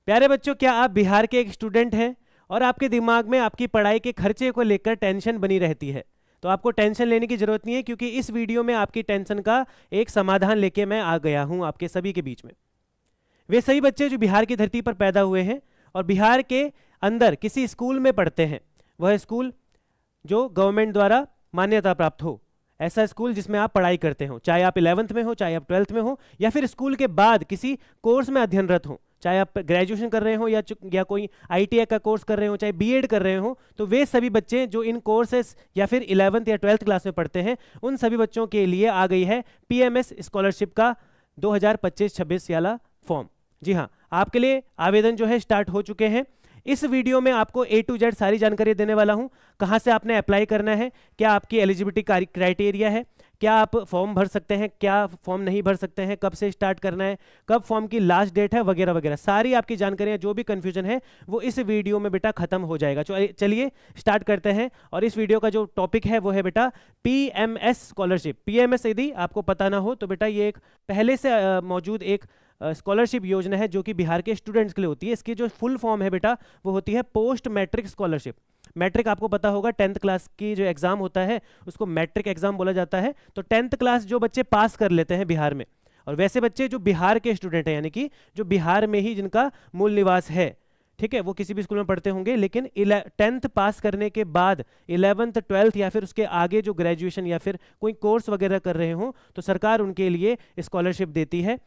प्यारे बच्चों, क्या आप बिहार के एक स्टूडेंट हैं और आपके दिमाग में आपकी पढ़ाई के खर्चे को लेकर टेंशन बनी रहती है? तो आपको टेंशन लेने की जरूरत नहीं है, क्योंकि इस वीडियो में आपकी टेंशन का एक समाधान लेके मैं आ गया हूं आपके सभी के बीच में। वे सभी बच्चे जो बिहार की धरती पर पैदा हुए हैं और बिहार के अंदर किसी स्कूल में पढ़ते हैं, वह स्कूल जो गवर्नमेंट द्वारा मान्यता प्राप्त हो, ऐसा स्कूल जिसमें आप पढ़ाई करते हो, चाहे आप 11th में हो, चाहे आप 12th में हो, या फिर स्कूल के बाद किसी कोर्स में अध्ययनरत हो, चाहे आप ग्रेजुएशन कर रहे हो या कोई ITI का कोर्स कर रहे हो, चाहे B.Ed कर रहे हो। तो वे सभी बच्चे जो इन कोर्सेस या फिर 11th या 12th क्लास में पढ़ते हैं, उन सभी बच्चों के लिए आ गई है PMS स्कॉलरशिप का 2025-26 वाला फॉर्म। जी हाँ, आपके लिए आवेदन जो है स्टार्ट हो चुके हैं। इस वीडियो में आपको A to Z सारी जानकारी देने वाला हूं। कहां से आपने अप्लाई करना है, क्या आपकी एलिजिबिलिटी क्राइटेरिया है, क्या आप फॉर्म भर सकते हैं, क्या फॉर्म नहीं भर सकते हैं, कब से स्टार्ट करना है, कब फॉर्म की लास्ट डेट है, वगैरह वगैरह सारी आपकी जानकारियां, जो भी कंफ्यूजन है वो इस वीडियो में बेटा खत्म हो जाएगा। चलिए स्टार्ट करते हैं। और इस वीडियो का जो टॉपिक है वो है बेटा PMS स्कॉलरशिप। PMS यदि आपको पता ना हो तो बेटा ये एक पहले से मौजूद एक स्कॉलरशिप योजना है जो कि बिहार के स्टूडेंट्स के लिए होती है। इसकी जो फुल फॉर्म है बेटा वो होती है पोस्ट मैट्रिक स्कॉलरशिप। मैट्रिक आपको पता होगा, 10th क्लास की जो एग्जाम होता है उसको मैट्रिक एग्जाम बोला जाता है। तो 10th क्लास जो बच्चे पास कर लेते हैं बिहार में, और वैसे बच्चे जो बिहार के स्टूडेंट हैं, यानी कि जो बिहार में ही जिनका मूल निवास है, ठीक है, वो किसी भी स्कूल में पढ़ते होंगे, लेकिन 10th पास करने के बाद 11th 12th या फिर उसके आगे जो ग्रेजुएशन या फिर कोई कोर्स वगैरह कर रहे हो, तो सरकार उनके लिए स्कॉलरशिप देती है।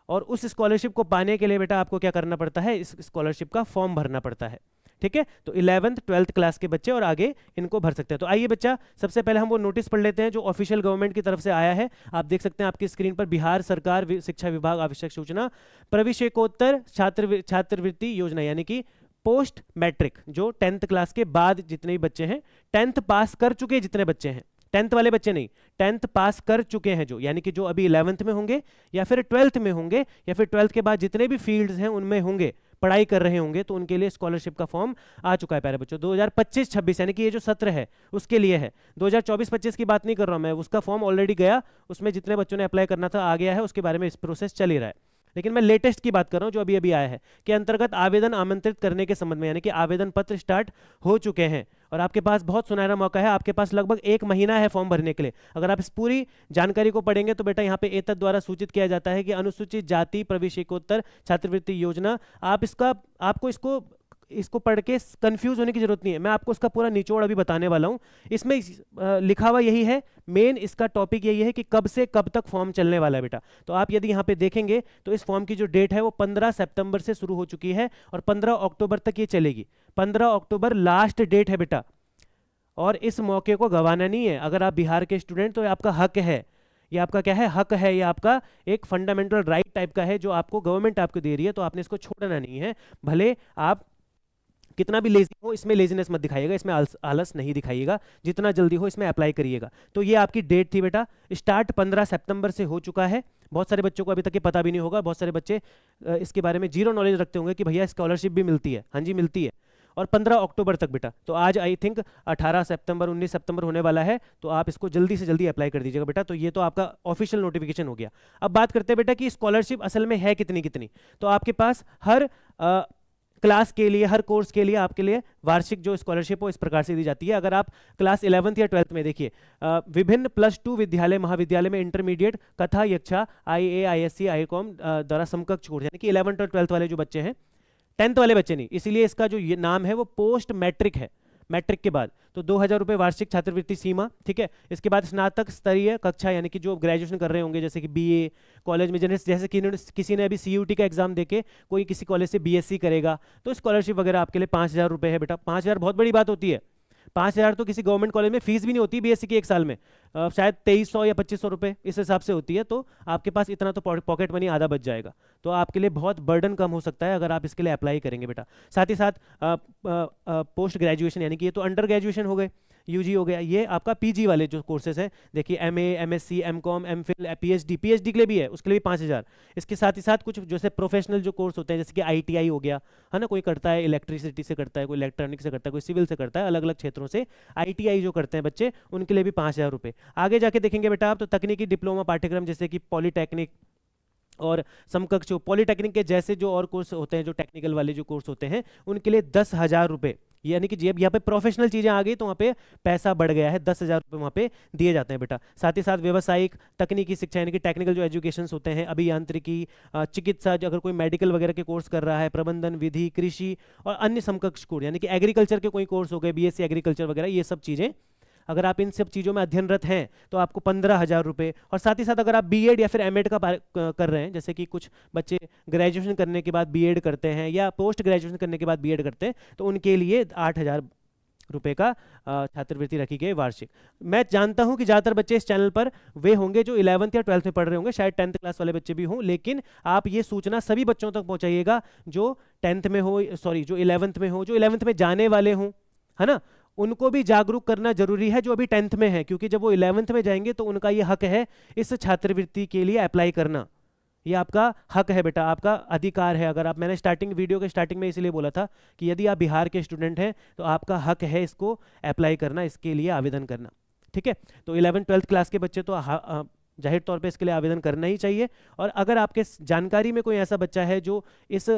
और उस स्कॉलरशिप को पाने के लिए बेटा आपको क्या करना पड़ता है, इस स्कॉलरशिप का फॉर्म भरना पड़ता है। ठीक है, तो 11th 12th क्लास के बच्चे और आगे इनको भर सकते हैं। तो आइए बच्चा, सबसे पहले हम वो नोटिस पढ़ लेते हैं जो ऑफिशियल गवर्नमेंट की तरफ से आया है। आप देख सकते हैं आपकी स्क्रीन पर, बिहार सरकार शिक्षा विभाग आवश्यक सूचना प्रवेशिकोत्तर छात्रवृत्ति योजना, यानी कि पोस्ट मैट्रिक, जो 10th क्लास के बाद जितने भी बच्चे हैं, 10th पास कर चुके जितने बच्चे हैं, 10th वाले बच्चे नहीं, 10th पास कर चुके हैं जो, यानी कि जो अभी 11th में होंगे या फिर 12th में होंगे या फिर 12th के बाद जितने भी फील्ड्स हैं उनमें होंगे, पढ़ाई कर रहे होंगे, तो उनके लिए स्कॉलरशिप का फॉर्म आ चुका है प्यारे बच्चों। 2025-26 यानी कि ये जो सत्र है उसके लिए है। 2024-25 की बात नहीं कर रहा हूं मैं, उसका फॉर्म ऑलरेडी गया, उसमें जितने बच्चों ने अप्लाई करना था आ गया है, उसके बारे में इस प्रोसेस चल ही रहा है। लेकिन मैं लेटेस्ट की बात कर रहा हूं जो अभी अभी आया है, के अंतर्गत आवेदन आमंत्रित करने के संबंध में, यानी कि आवेदन पत्र स्टार्ट हो चुके हैं और आपके पास बहुत सुनहरा मौका है। आपके पास लगभग 1 महीना है फॉर्म भरने के लिए। अगर आप इस पूरी जानकारी को पढ़ेंगे तो बेटा यहाँ पे एतद द्वारा सूचित किया जाता है कि अनुसूचित जाति प्रवेशिकोत्तर छात्रवृत्ति योजना, आपको इसको पढ़ के कंफ्यूज होने की जरूरत नहीं है। मैं आपको इसका पूरा निचोड़ अभी बताने वाला हूं। इसमें लिखा हुआ यही है, मेन इसका टॉपिक यही है कि कब से कब तक फॉर्म चलने वाला है बेटा। तो आप यदि यहाँ पे देखेंगे तो इस फॉर्म की जो डेट है वो 15 सितंबर से शुरू हो चुकी है और 15 अक्टूबर तक ये चलेगी। 15 अक्टूबर लास्ट डेट है बेटा, और इस मौके को गंवाना नहीं है। अगर आप बिहार के स्टूडेंट, तो ये आपका हक है, ये आपका क्या है, हक है, ये आपका एक फंडामेंटल राइट टाइप का है जो आपको गवर्नमेंट आपको दे रही है, तो आपने इसको छोड़ना नहीं है। भले आप कितना भी लेजी हो, इसमें लेजीनेस मत दिखाइएगा, इसमें आलस नहीं दिखाइएगा, जितना जल्दी हो इसमें अप्लाई करिएगा। तो ये आपकी डेट थी बेटा। स्टार्ट 15 सितंबर से हो चुका है। बहुत सारे बच्चों को अभी तक ये पता भी नहीं होगा, बहुत सारे बच्चे इसके बारे में जीरो नॉलेज रखते होंगे कि भैया स्कॉलरशिप भी मिलती है। हाँ जी, मिलती है, और 15 अक्टूबर तक बेटा। तो आज आई थिंक 18 सितंबर 19 सितंबर होने वाला है, तो आप इसको जल्दी से जल्दी अप्लाई कर दीजिएगा बेटा। तो ये तो आपका ऑफिशियल नोटिफिकेशन हो गया। अब बात करते हैं बेटा कि स्कॉलरशिप असल में है कितनी कितनी। तो आपके पास हर क्लास के लिए, हर कोर्स के लिए आपके लिए वार्षिक जो स्कॉलरशिप हो इस प्रकार से दी जाती है। अगर आप क्लास 11th या 12th में देखिए, विभिन्न +2 विद्यालय महाविद्यालय में इंटरमीडिएट कथा यक्षा IA ISC ICOM द्वारा समकक्ष कोर्स, यानी कि 11th और 12th वाले जो बच्चे हैं, 10th वाले बच्चे नहीं, इसीलिए इसका जो ये नाम है वो पोस्ट मैट्रिक है। मैट्रिक के बाद तो 2000 रुपये वार्षिक छात्रवृत्ति सीमा, ठीक है। इसके बाद स्नातक स्तरीय कक्षा, यानी कि जो ग्रेजुएशन कर रहे होंगे, जैसे कि BA कॉलेज में, जैसे कि किसी ने अभी CUT का एग्जाम देके कोई किसी कॉलेज से BSc करेगा, तो स्कॉलरशिप वगैरह आपके लिए 5000 रुपये है बेटा। 5000 बहुत बड़ी बात होती है। 5000 तो किसी गवर्नमेंट कॉलेज में फीस भी नहीं होती BSc की एक साल में, शायद 2300 या 2500 रुपये इस हिसाब से होती है। तो आपके पास इतना तो पॉकेट मनी आधा बच जाएगा, तो आपके लिए बहुत बर्डन कम हो सकता है अगर आप इसके लिए अप्लाई करेंगे बेटा। साथ ही साथ पोस्ट ग्रेजुएशन, यानी कि ये तो अंडर ग्रेजुएशन हो गए, UG हो गया, ये आपका PG वाले जो कोर्सेज हैं, देखिए MA MSc MCom MPhil PhD के लिए भी है, उसके लिए भी 5000। इसके साथ ही साथ कुछ जैसे प्रोफेशनल जो कोर्स होते हैं, जैसे कि ITI हो गया, है ना, कोई करता है इलेक्ट्रिसिटी से करता है, कोई इलेक्ट्रॉनिक से करता है, कोई सिविल से करता है, अलग अलग क्षेत्रों से ITI जो करते हैं बच्चे, उनके लिए भी 5000 रुपये। आगे जाके देखेंगे बेटा आप, तो तकनीकी डिप्लोमा पाठ्यक्रम जैसे कि पॉलीटेक्निक, और समकक्ष पॉलिटेक्निक के जैसे जो और कोर्स होते हैं, जो टेक्निकल वाले जो कोर्स होते हैं, उनके लिए 10,000 रुपये, यानी कि जब यहाँ पे प्रोफेशनल चीज़ें आ गई तो वहाँ पे पैसा बढ़ गया है, 10,000 रुपये वहाँ पे दिए जाते हैं बेटा। साथ ही साथ व्यावसायिक तकनीकी शिक्षा यानी कि टेक्निकल जो एजुकेशंस होते हैं, अभियांत्रिकी, चिकित्सा, जो अगर कोई मेडिकल वगैरह के कोर्स कर रहा है, प्रबंधन, विधि, कृषि और अन्य समकक्ष कोर्स यानी कि एग्रीकल्चर के कोई कोर्स हो गए, बीएससी एग्रीकल्चर वगैरह, ये सब चीज़ें अगर आप इन सब चीज़ों में अध्ययनरत हैं तो आपको 15,000 रुपये। और साथ ही साथ अगर आप बीएड या फिर एमएड का कर रहे हैं, जैसे कि कुछ बच्चे ग्रेजुएशन करने के बाद बीएड करते हैं या पोस्ट ग्रेजुएशन करने के बाद बीएड करते हैं, तो उनके लिए 8,000 रुपये का छात्रवृत्ति रखी गई वार्षिक। मैं जानता हूं कि ज़्यादातर बच्चे इस चैनल पर वे होंगे जो 11th या 12th में पढ़ रहे होंगे, शायद 10th क्लास वाले बच्चे भी हों, लेकिन आप ये सूचना सभी बच्चों तक पहुंचाइएगा जो 10th में हो, सॉरी जो 11th में हो, जो 11th में जाने वाले हों, है ना, उनको भी जागरूक करना जरूरी है जो अभी 10th में है, क्योंकि जब वो 11th में जाएंगे तो उनका ये हक है इस छात्रवृत्ति के लिए अप्लाई करना। ये आपका हक है बेटा, आपका अधिकार है। अगर आप, मैंने वीडियो के स्टार्टिंग में इसलिए बोला था कि यदि आप बिहार के स्टूडेंट हैं तो आपका हक है इसको अप्लाई करना, इसके लिए आवेदन करना, ठीक है। तो 11th-12th क्लास के बच्चे तो जाहिर तौर पे इसके लिए आवेदन करना ही चाहिए। और अगर आपके जानकारी में कोई ऐसा बच्चा है जो इस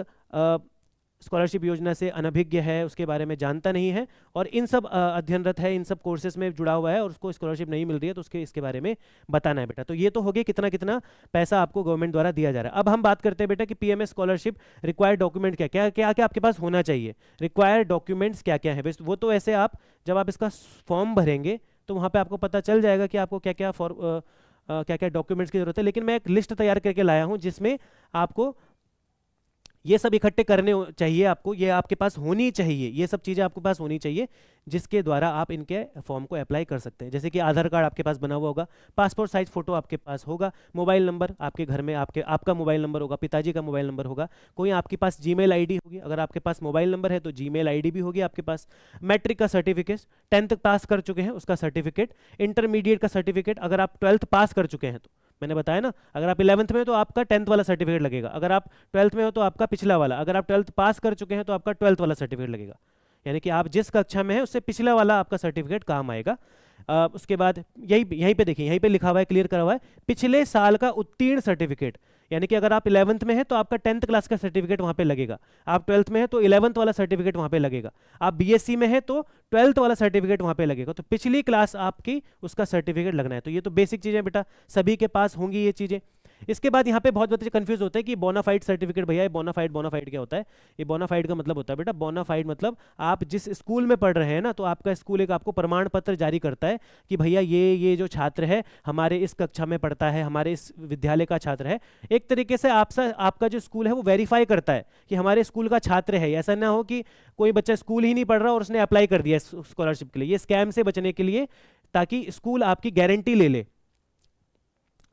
स्कॉलरशिप योजना से अनभिज्ञ है, उसके बारे में जानता नहीं है और इन सब अध्ययनरत है, इन सब कोर्सेज में जुड़ा हुआ है और उसको स्कॉलरशिप नहीं मिल रही है, तो इसके बारे में बताना है बेटा। तो ये तो हो गया कितना कितना पैसा आपको गवर्नमेंट द्वारा दिया जा रहा है। अब हम बात करते हैं बेटा कि पीएमएस स्कॉलरशिप रिक्वायर्ड डॉक्यूमेंट क्या क्या क्या क्या आपके पास होना चाहिए, रिक्वायर्ड डॉक्यूमेंट्स क्या क्या है। वो तो ऐसे आप जब आप इसका फॉर्म भरेंगे तो वहाँ पर आपको पता चल जाएगा कि आपको क्या क्या क्या क्या डॉक्यूमेंट्स की जरूरत है, लेकिन मैं एक लिस्ट तैयार करके लाया हूँ जिसमें आपको ये सब इकट्ठे करने चाहिए, आपको ये आपके पास होनी चाहिए, ये सब चीज़ें आपके पास होनी चाहिए जिसके द्वारा आप इनके फॉर्म को अप्लाई कर सकते हैं। जैसे कि आधार कार्ड आपके पास बना हुआ होगा, पासपोर्ट साइज फोटो आपके पास होगा, मोबाइल नंबर आपके घर में आपका मोबाइल नंबर होगा, पिताजी का मोबाइल नंबर होगा, कोई आपके पास जीमेल आईडी होगी, अगर आपके पास मोबाइल नंबर है तो जीमेल आईडी भी होगी आपके पास, मैट्रिक का सर्टिफिकेट, 10th पास कर चुके हैं उसका सर्टिफिकेट, इंटरमीडिएट का सर्टिफिकेट, अगर आप 12th पास कर चुके हैं तो मैंने बताया ना, अगर आप 11th में हो तो आपका 10th वाला सर्टिफिकेट लगेगा, अगर आप 12th में हो तो आपका पिछला वाला, अगर आप 12th पास कर चुके हैं तो आपका 12th वाला सर्टिफिकेट लगेगा, यानी कि आप जिस कक्षा में है उससे पिछला वाला आपका सर्टिफिकेट काम आएगा। उसके बाद यहीं पे देखिए, यहीं पे लिखा हुआ है, क्लियर करा हुआ है, पिछले साल का उत्तीर्ण सर्टिफिकेट, यानी कि अगर आप 11th में है तो आपका 10th क्लास का सर्टिफिकेट वहाँ पे लगेगा, आप 12th में है तो 11th वाला सर्टिफिकेट वहाँ पे लगेगा, आप बीएससी में है तो 12th वाला सर्टिफिकेट वहाँ पे लगेगा, तो पिछली क्लास आपकी उसका सर्टिफिकेट लगना है। तो ये तो बेसिक चीज़ें बेटा सभी के पास होंगी ये चीज़ें। इसके बाद यहाँ पे बहुत बच्चे कंफ्यूज होते हैं कि बोनाफाइड सर्टिफिकेट, भैया ये बोनाफाइड क्या होता है? ये बोनाफाइड का मतलब होता है बेटा, बोनाफाइड मतलब आप जिस स्कूल में पढ़ रहे हैं ना, तो आपका स्कूल एक आपको प्रमाण पत्र जारी करता है कि भैया ये जो छात्र है हमारे इस कक्षा में पढ़ता है, हमारे इस विद्यालय का छात्र है। एक तरीके से आपका जो स्कूल है वो वेरीफाई करता है कि हमारे स्कूल का छात्र है। ऐसा ना हो कि कोई बच्चा स्कूल ही नहीं पढ़ रहा और उसने अप्लाई कर दिया स्कॉलरशिप के लिए। ये स्कैम से बचने के लिए, ताकि स्कूल आपकी गारंटी ले ले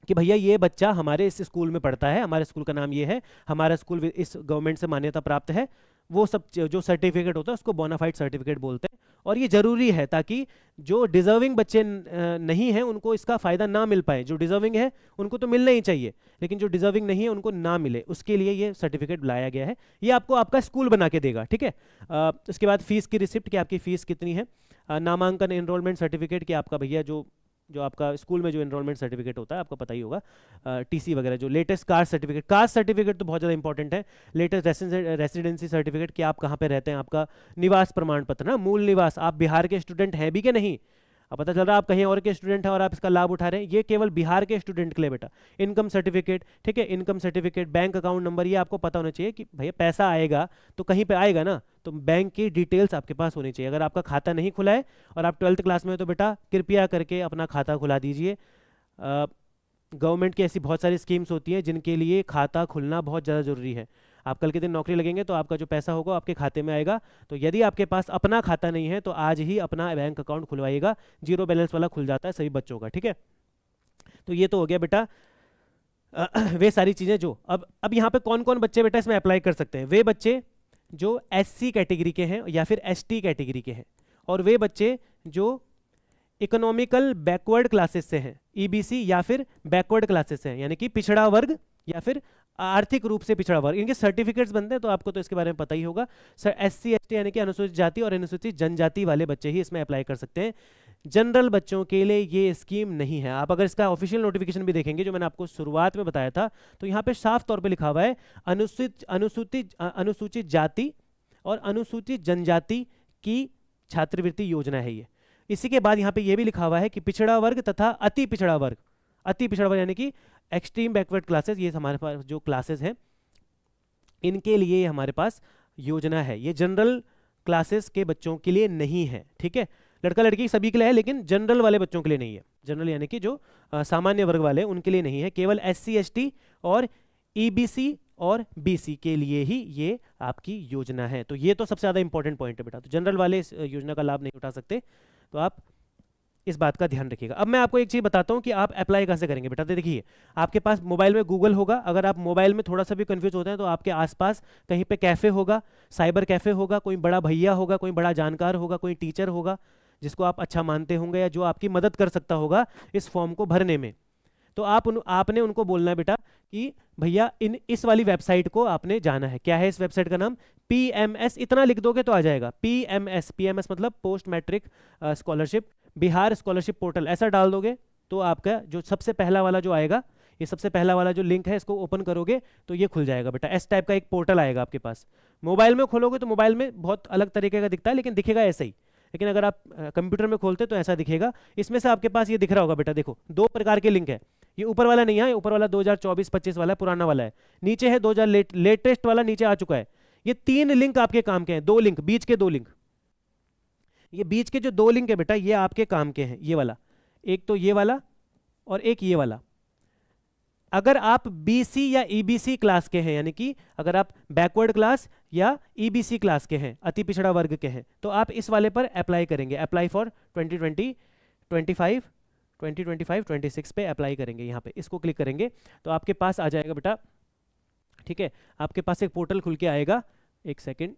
कि भैया ये बच्चा हमारे इस स्कूल में पढ़ता है, हमारे स्कूल का नाम ये है, हमारा स्कूल इस गवर्नमेंट से मान्यता प्राप्त है, वो सब जो सर्टिफिकेट होता है उसको बोनाफाइड सर्टिफिकेट बोलते हैं। और ये जरूरी है ताकि जो डिजर्विंग बच्चे नहीं हैं उनको इसका फायदा ना मिल पाए। जो डिजर्विंग है उनको तो मिलना ही चाहिए, लेकिन जो डिजर्विंग नहीं है उनको ना मिले, उसके लिए ये सर्टिफिकेट लाया गया है। ये आपको आपका स्कूल बना के देगा, ठीक है। उसके बाद फीस की रिसिप्ट कि आपकी फीस कितनी है, नामांकन एनरोलमेंट सर्टिफिकेट कि आपका भैया जो आपका स्कूल में जो एनरोलमेंट सर्टिफिकेट होता है आपको पता ही होगा, टीसी वगैरह, जो लेटेस्ट कास्ट सर्टिफिकेट तो बहुत ज़्यादा इंपॉर्टेंट है, लेटेस्ट रेसिडेंसी सर्टिफिकेट कि आप कहाँ पे रहते हैं, आपका निवास प्रमाण पत्र ना, मूल निवास, आप बिहार के स्टूडेंट हैं भी कि नहीं। अब पता चल रहा है आप कहीं और के स्टूडेंट हैं और आप इसका लाभ उठा रहे हैं, ये केवल बिहार के स्टूडेंट के लिए बेटा। इनकम सर्टिफिकेट, ठीक है, income certificate, bank account number, ये आपको पता होना चाहिए कि भैया पैसा आएगा तो कहीं पे आएगा ना, तो बैंक की डिटेल्स आपके पास होनी चाहिए। अगर आपका खाता नहीं खुला है और आप 12th क्लास में हो तो बेटा कृपया करके अपना खाता खुला दीजिए। गवर्नमेंट की ऐसी बहुत सारी स्कीम्स होती हैं जिनके लिए खाता खुलना बहुत ज़्यादा ज़रूरी है। आप कल के दिन नौकरी लगेंगे तो आपका जो पैसा होगा आपके खाते में आएगा। तो यदि आपके पास अपना खाता नहीं है तो आज ही अपना बैंक अकाउंट खुलवाइएगा, 0 बैलेंस वाला खुल जाता है सभी बच्चों का, ठीक है। तो ये तो हो गया बेटा वे सारी चीज़ें जो अब यहाँ पे कौन कौन बच्चे बेटा इसमें अप्लाई कर सकते हैं। वे बच्चे जो SC कैटेगरी के हैं या फिर ST कैटेगरी के हैं, और वे बच्चे जो इकोनॉमिकल बैकवर्ड क्लासेस से हैं, EBC या फिर बैकवर्ड क्लासेस से हैं, यानी कि पिछड़ा वर्ग या फिर आर्थिक रूप से पिछड़ा वर्ग, इनके सर्टिफिकेट्स बनते हैं, तो आपको तो इसके बारे में पता ही होगा। सर SC ST यानी कि अनुसूचित जाति और अनुसूचित जनजाति वाले बच्चे ही इसमें अप्लाई कर सकते हैं। जनरल बच्चों के लिए ये स्कीम नहीं है। आप अगर इसका ऑफिशियल नोटिफिकेशन भी देखेंगे जो मैंने आपको शुरुआत में बताया था, तो यहाँ पे साफ तौर पे लिखा हुआ है अनुसूचित जाति और अनुसूचित जनजाति की छात्रवृत्ति योजना है ये। इसी के बाद यहाँ पे ये भी लिखा हुआ है कि पिछड़ा वर्ग तथा अति पिछड़ा वर्ग, अति पिछड़ा वर्ग यानी कि एक्सट्रीम बैकवर्ड क्लासेस, ये हमारे पास जो क्लासेस हैं इनके लिए हमारे पास योजना है। ये जनरल क्लासेस के बच्चों के लिए नहीं है, ठीक है। लड़का लड़की सभी के लिए है, लेकिन जनरल वाले बच्चों के लिए नहीं है। जनरल यानी कि जो सामान्य वर्ग वाले, उनके लिए नहीं है। केवल SC ST और EBC और BC के लिए ही ये आपकी योजना है। तो ये तो सबसे ज़्यादा इंपॉर्टेंट पॉइंट है बेटा। तो जनरल वाले इस योजना का लाभ नहीं उठा सकते, तो आप इस बात का ध्यान रखिएगा। अब मैं आपको एक चीज़ बताता हूँ कि आप अप्लाई कैसे करेंगे बेटा। तो देखिए, आपके पास मोबाइल में गूगल होगा। अगर आप मोबाइल में थोड़ा सा भी कंफ्यूज होते हैं तो आपके आसपास कहीं पे कैफ़े होगा, साइबर कैफ़े होगा, कोई बड़ा भैया होगा, कोई बड़ा जानकार होगा, कोई टीचर होगा जिसको आप अच्छा मानते होंगे या जो आपकी मदद कर सकता होगा इस फॉर्म को भरने में। तो आपने उनको बोलना है बेटा कि भैया इस वाली वेबसाइट को आपने जाना है। क्या है इस वेबसाइट का नाम? PMS। इतना लिख दोगे तो आ जाएगा, PMS मतलब post matric scholarship Bihar scholarship portal. ऐसा डाल दोगे तो आपका जो सबसे पहला वाला जो आएगा, ये सबसे पहला वाला जो लिंक है, इसको ओपन करोगे तो ये खुल जाएगा बेटा। इस टाइप का एक पोर्टल आएगा आपके पास। मोबाइल में खोलोगे तो मोबाइल में बहुत अलग तरीके का दिखता है, लेकिन दिखेगा ऐसा ही। लेकिन अगर आप कंप्यूटर में खोलते तो ऐसा दिखेगा। इसमें से आपके पास ये दिख रहा होगा बेटा, देखो 2 प्रकार के लिंक है। ये ऊपर वाला नहीं है, ऊपर वाला 2024-25 वाला है, पुराना वाला है। नीचे है 2000 लेटेस्ट वाला, नीचे आ चुका है। ये 3 लिंक आपके काम के हैं, 2 लिंक, बीच के 2 लिंक। ये बीच के जो 2 लिंक है बेटा, ये आपके काम के हैं। ये वाला, एक तो ये वाला और एक ये वाला। अगर आप BC या EBC क्लास के हैं, यानी कि अगर आप बैकवर्ड क्लास या EBC क्लास के हैं, अति पिछड़ा वर्ग के हैं, तो आप इस वाले पर अप्लाई करेंगे। अप्लाई फॉर 2025-26 पे अप्लाई करेंगे। यहाँ पे इसको क्लिक करेंगे तो आपके पास आ जाएगा बेटा, ठीक है। आपके पास एक पोर्टल खुल के आएगा, एक सेकेंड,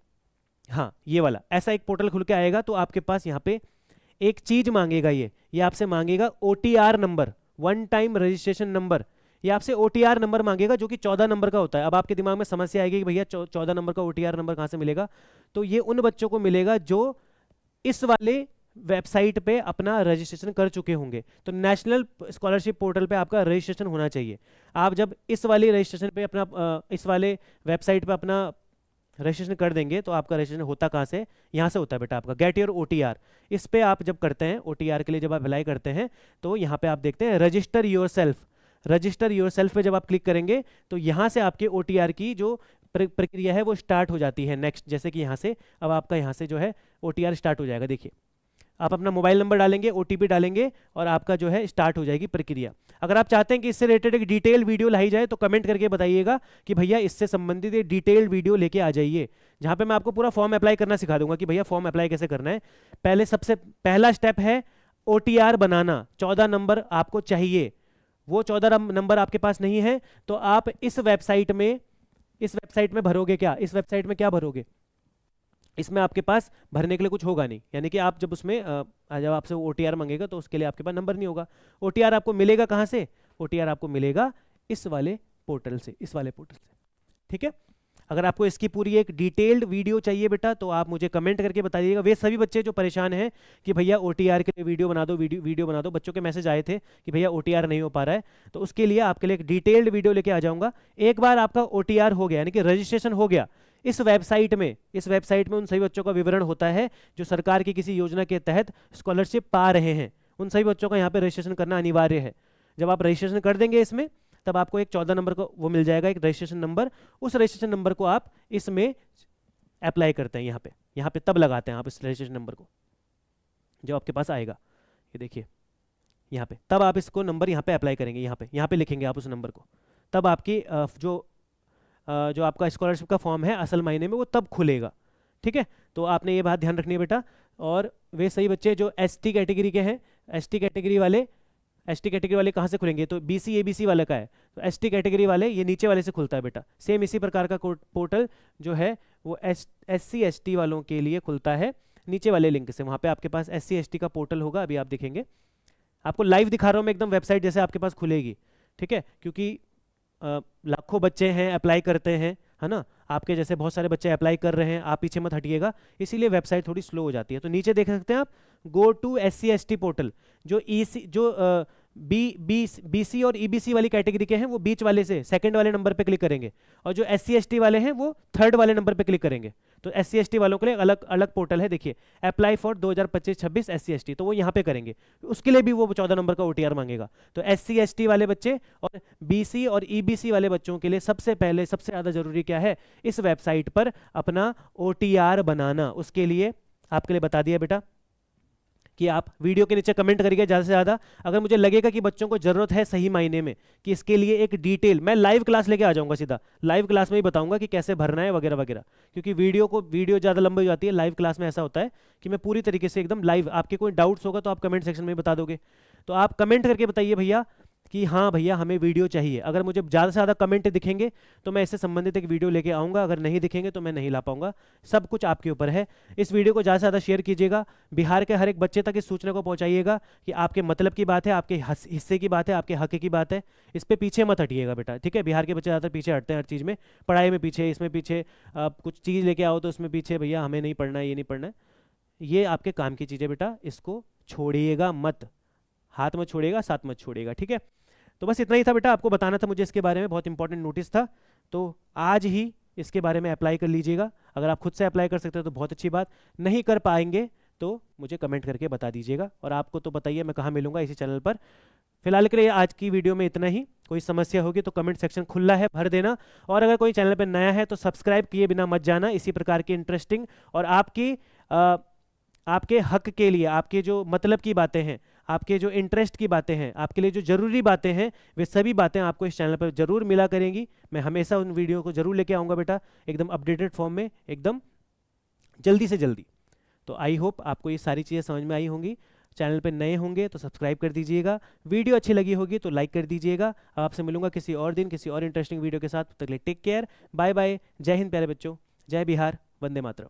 हाँ ये वाला, ऐसा एक पोर्टल खुल के आएगा। तो आपके पास यहाँ पे एक चीज मांगेगा, ये आपसे मांगेगा OTR number, one time registration number. ये आपसे OTR नंबर मांगेगा जो कि 14 नंबर का होता है। अब आपके दिमाग में समस्या आएगी कि भैया 14 नंबर का OTR नंबर कहाँ से मिलेगा? तो ये उन बच्चों को मिलेगा जो इस वाले वेबसाइट पे अपना रजिस्ट्रेशन कर चुके होंगे। तो नेशनल स्कॉलरशिप पोर्टल पे आपका रजिस्ट्रेशन होना चाहिए। आप जब इस वाले रजिस्ट्रेशन पे अपना इस वाले वेबसाइट पे अपना रजिस्ट्रेशन कर देंगे तो आपका रजिस्ट्रेशन होता कहाँ से? यहाँ से होता है बेटा आपका गेट योर OTR। इस पे आप जब करते हैं OTR के लिए, जब आप अप्लाई करते हैं तो यहाँ पे आप देखते हैं register your self. Register your self पे जब आप क्लिक करेंगे तो यहाँ से आपके OTR की जो प्रक्रिया है वो स्टार्ट हो जाती है। नेक्स्ट, जैसे कि यहाँ से अब आपका यहाँ से जो है OTR स्टार्ट हो जाएगा। देखिए, आप अपना मोबाइल नंबर डालेंगे, OTP डालेंगे और आपका जो है स्टार्ट हो जाएगी प्रक्रिया। अगर आप चाहते हैं कि इससे रिलेटेड एक डिटेल वीडियो लाई जाए तो कमेंट करके बताइएगा कि भैया इससे संबंधित एक डिटेल्ड वीडियो लेके आ जाइए, जहाँ पे मैं आपको पूरा फॉर्म अप्लाई करना सिखा दूंगा कि भैया फॉर्म अप्लाई कैसे करना है। पहले सबसे पहला स्टेप है OTR बनाना। 14 नंबर आपको चाहिए। वो 14 नंबर आपके पास नहीं है तो आप इस वेबसाइट में भरोगे क्या? इस वेबसाइट में क्या भरोगे? इसमें आपके पास भरने के लिए कुछ होगा नहीं, यानी कि आप जब उसमें जब आपसे OTR मांगेगा तो उसके लिए आपके पास नंबर नहीं होगा। OTR आपको मिलेगा कहाँ से? OTR आपको मिलेगा इस वाले पोर्टल से, इस वाले पोर्टल से, ठीक है। अगर आपको इसकी पूरी एक डिटेल्ड वीडियो चाहिए बेटा तो आप मुझे कमेंट करके बताइएगा। वे सभी बच्चे जो परेशान हैं कि भैया OTR के लिए वीडियो बना दो, वीडियो बना दो, बच्चों के मैसेज आए थे कि भैया OTR नहीं हो पा रहा है, तो उसके लिए आपके लिए एक डिटेल्ड वीडियो लेके आ जाऊंगा। एक बार आपका OTR हो गया, यानी कि रजिस्ट्रेशन हो गया, इस वेबसाइट में उन सभी बच्चों का विवरण होता है जो सरकार की किसी योजना के तहत स्कॉलरशिप पा रहे हैं। उन सभी बच्चों का यहाँ पे रजिस्ट्रेशन करना अनिवार्य है। जब आप रजिस्ट्रेशन कर देंगे इसमें, तब आपको एक 14 नंबर को वो मिल जाएगा, एक रजिस्ट्रेशन नंबर। उस रजिस्ट्रेशन नंबर को आप इसमें अप्लाई करते हैं, यहाँ पे तब लगाते हैं आप इस रजिस्ट्रेशन नंबर को जो आपके पास आएगा। ये देखिए यहाँ पे, तब आप इसको नंबर यहाँ पे अप्लाई करेंगे, यहाँ पे लिखेंगे आप उस नंबर को। तब आपकी जो आपका स्कॉलरशिप का फॉर्म है असल मायने में वो तब खुलेगा, ठीक है। तो आपने ये बात ध्यान रखनी है बेटा। और वे सही बच्चे जो ST कैटेगरी के हैं, ST कैटेगरी वाले कहाँ से खुलेंगे? तो BC ABC वाले का है, तो ST कैटेगरी वाले ये नीचे वाले से खुलता है बेटा। सेम इसी प्रकार का पोर्टल जो है वो SC ST वालों के लिए खुलता है नीचे वाले लिंक से। वहाँ पे आपके पास SC ST का पोर्टल होगा, अभी आप देखेंगे। आपको लाइव दिखा रहा हूँ मैं, एकदम वेबसाइट जैसे आपके पास खुलेगी, ठीक है। क्योंकि लाखों बच्चे हैं, अप्लाई करते हैं, है ना। आपके जैसे बहुत सारे बच्चे अप्लाई कर रहे हैं, आप पीछे मत हटिएगा, इसीलिए वेबसाइट थोड़ी स्लो हो जाती है। तो नीचे देख सकते हैं आप, गो टू SC/ST पोर्टल। जो BC और EBC वाली कैटेगरी के हैं वो बीच वाले से सेकंड वाले नंबर पे क्लिक करेंगे, और जो SC/ST वाले हैं वो थर्ड वाले नंबर पे क्लिक करेंगे। तो SC/ST वालों के लिए अलग अलग पोर्टल है, देखिए अप्लाई फॉर 2025-26 SC/ST, तो वो यहाँ पे करेंगे, उसके लिए भी वो 14 नंबर का OTR मांगेगा। तो SC/ST वाले बच्चे और BC और EBC वाले बच्चों के लिए सबसे पहले सबसे ज़्यादा जरूरी क्या है, इस वेबसाइट पर अपना OTR बनाना। उसके लिए आपके लिए बता दिया बेटा कि आप वीडियो के नीचे कमेंट करिए ज़्यादा से ज़्यादा। अगर मुझे लगेगा कि बच्चों को ज़रूरत है सही मायने में कि इसके लिए एक डिटेल, मैं लाइव क्लास लेके आ जाऊंगा, सीधा लाइव क्लास में ही बताऊंगा कि कैसे भरना है वगैरह वगैरह। क्योंकि वीडियो ज़्यादा लंबी हो जाती है, लाइव क्लास में ऐसा होता है कि मैं पूरी तरीके से एकदम लाइव, आपके कोई डाउट्स होगा तो आप कमेंट सेक्शन में बता दोगे। तो आप कमेंट करके बताइए भैया कि हाँ भैया हमें वीडियो चाहिए। अगर मुझे ज़्यादा से ज़्यादा कमेंट दिखेंगे तो मैं इससे संबंधित एक वीडियो लेके आऊँगा, अगर नहीं दिखेंगे तो मैं नहीं ला पाऊंगा। सब कुछ आपके ऊपर है। इस वीडियो को ज़्यादा से ज़्यादा शेयर कीजिएगा, बिहार के हर एक बच्चे तक इस सूचना को पहुँचाइएगा कि आपके मतलब की बात है, आपके हिस्से की बात है, आपके हक की बात है। इस पर पीछे मत हटिएगा बेटा, ठीक है। बिहार के बच्चे ज़्यादातर पीछे हटते हैं हर चीज़ में, पढ़ाई में पीछे, इसमें पीछे, आप कुछ चीज़ लेके आओ तो उसमें पीछे, भैया हमें नहीं पढ़ना है, ये नहीं पढ़ना है। ये आपके काम की चीज़ है बेटा, इसको छोड़िएगा मत, हाथ मत छोड़िएगा, साथ मत छोड़िएगा, ठीक है। तो बस इतना ही था बेटा, आपको बताना था मुझे इसके बारे में, बहुत इंपॉर्टेंट नोटिस था। तो आज ही इसके बारे में अप्लाई कर लीजिएगा। अगर आप खुद से अप्लाई कर सकते हो तो बहुत अच्छी बात, नहीं कर पाएंगे तो मुझे कमेंट करके बता दीजिएगा। और आपको तो बताइए मैं कहाँ मिलूंगा, इसी चैनल पर। फिलहाल के लिए आज की वीडियो में इतना ही। कोई समस्या होगी तो कमेंट सेक्शन खुला है, भर देना। और अगर कोई चैनल पर नया है तो सब्सक्राइब किए बिना मत जाना। इसी प्रकार की इंटरेस्टिंग और आपके हक के लिए, आपके जो मतलब की बातें हैं, आपके जो इंटरेस्ट की बातें हैं, आपके लिए जो ज़रूरी बातें हैं, वे सभी बातें आपको इस चैनल पर जरूर मिला करेंगी। मैं हमेशा उन वीडियो को जरूर लेके आऊँगा बेटा, एकदम अपडेटेड फॉर्म में, एकदम जल्दी से जल्दी। तो आई होप आपको ये सारी चीज़ें समझ में आई होंगी। चैनल पर नए होंगे तो सब्सक्राइब कर दीजिएगा, वीडियो अच्छी लगी होगी तो लाइक कर दीजिएगा। आपसे मिलूंगा किसी और दिन किसी और इंटरेस्टिंग वीडियो के साथ। तब तक टेक केयर, बाय बाय, जय हिंद प्यारे बच्चों, जय बिहार, वंदे मातरम।